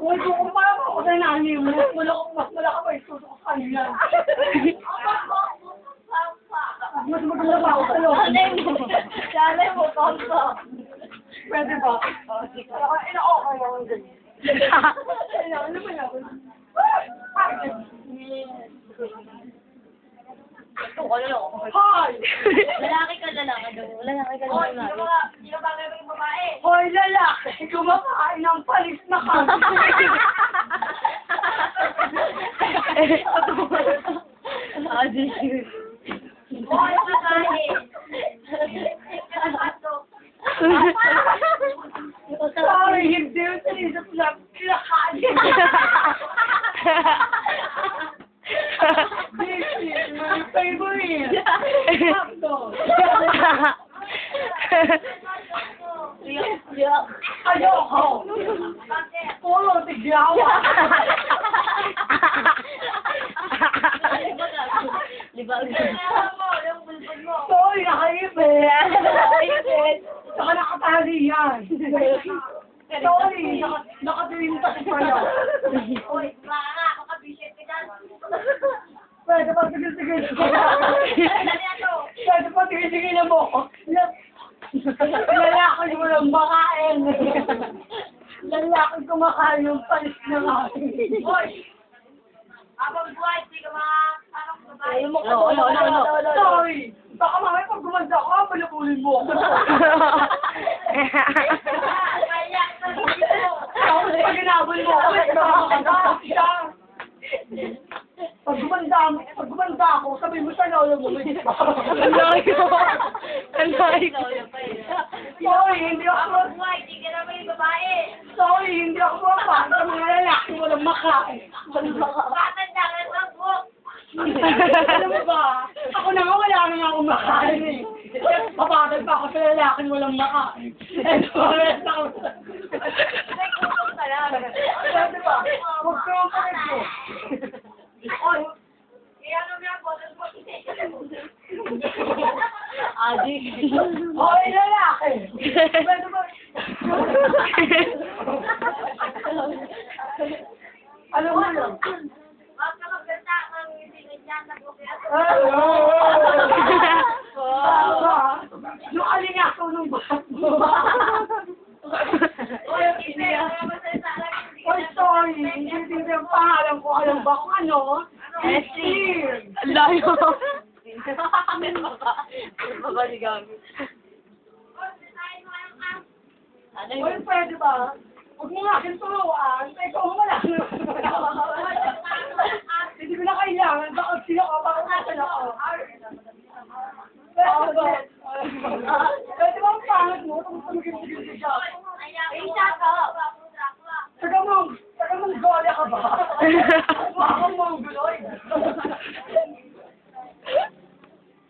Uy, kukumpara mo ako sa nanay mo. Mas malaki pa yung suso ko sa kanila. Mas maganda pa ako sa loob. Sanay mo, Papa. Pwede ba? Ina-okay lang ang ganyan. Ano ba yan? Ito ko lang. Hoy! Lalaki ka lalaki daw. Lalaki ka lalaki. Hindi ka bagay mo yung babae. Hoy, lalaki! Kumakain ng panis na kami. Adi. Hoy, babae. Sorry, hindi yung sinisap lang. Kinakain. This is my favorite. Hotdog. Ayoko. Puro tigyawa. Libag. Sorry, nakaipit. Saka nakatali yan. Sorry, nakatilintas pa yan. Hoy, baka makabishit ka dyan. Pwede pa tigil-tigil. Dali ato. Pwede pa tigil-tigil na mo. Lalaki mo lang makain. Lalaki kumakain yung panis na natin. Hoy! Abang buhay, hindi ka anong babae. Sorry! Baka mamaya pag gumanda ka, balabulin mo ako. Kaya, Pag ginabol mo ako, pag gumanda ako, sabi mo sa lolo mo, may Ang layo. Ang layo. sorry, hindi ako abang buhay, hindi ka naman yung babae. sorry, hindi ako mapang sa mga lalaki mo lang makain. Bakit na ka ng book? Alam mo ba, ako na nga wala na nga akong makain eh. Papagal pa ako sa lalaki mo lang makain. Eh, sorry, ako. May kulong ka lang. Pwede ba? Huwag ka ang panig ko. Hoy! Kaya ano nga po, Adi. Hoy, lalaki! Pwede ba? Alam mo lang. Huwag ka magkanta kang hindi nandiyan na buki at Yung alingakaw ng bahat mo. Hoy, hindi ka masaya sa akin. Oy, sorry. Hindi yung pangalan ko. Alam ba kung ano? Esther. Ang layo. Babaligaw. Oy, pwede ba? Huwag mo nga akin turuan. Ikaw ang wala. Hindi ko na kailangan. Baka sila ko. Baka nasan ako. Pwede ba? Pwede ba ang pangat mo? Tapos tumigil-tigil siya. Isa ka. Taga Mongolia ka ba? Baka Mongoloid.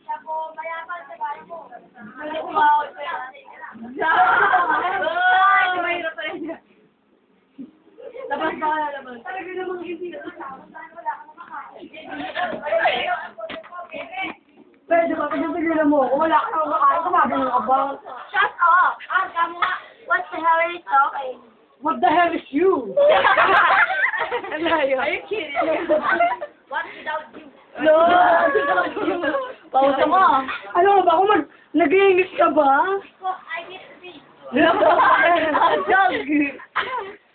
Siya po, mayaman sa bahay mo. Mahirap pa rin. Labas ka, labas. Talaga namang hindi ka kasama. Wala ka makakain. Pwede ba? Pagpapigilan mo ako. Wala ka nang makakain. Kumabi ng abang. Shut up! Kamu nga, what the hell are you talking? What the hell is you? Ang layo. Are you kidding? What without you? No. Pausa mo. Ano ba? Kung nag-iingit ka ba? So, I get to be. Ang dog.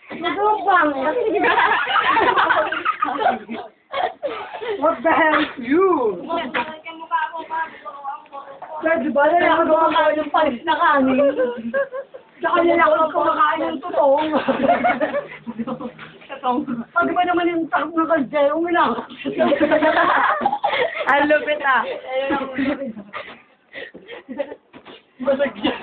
Nagupang. What the hell is you? Bakit ka mukha mo pa? Pwede ba? Lalaki kumakain ng panis na kanin. Saka lalaki kumakain ng tutong. Pag ba naman yung takot ng kalde, umilang. Ang lupit ah. Basag yan.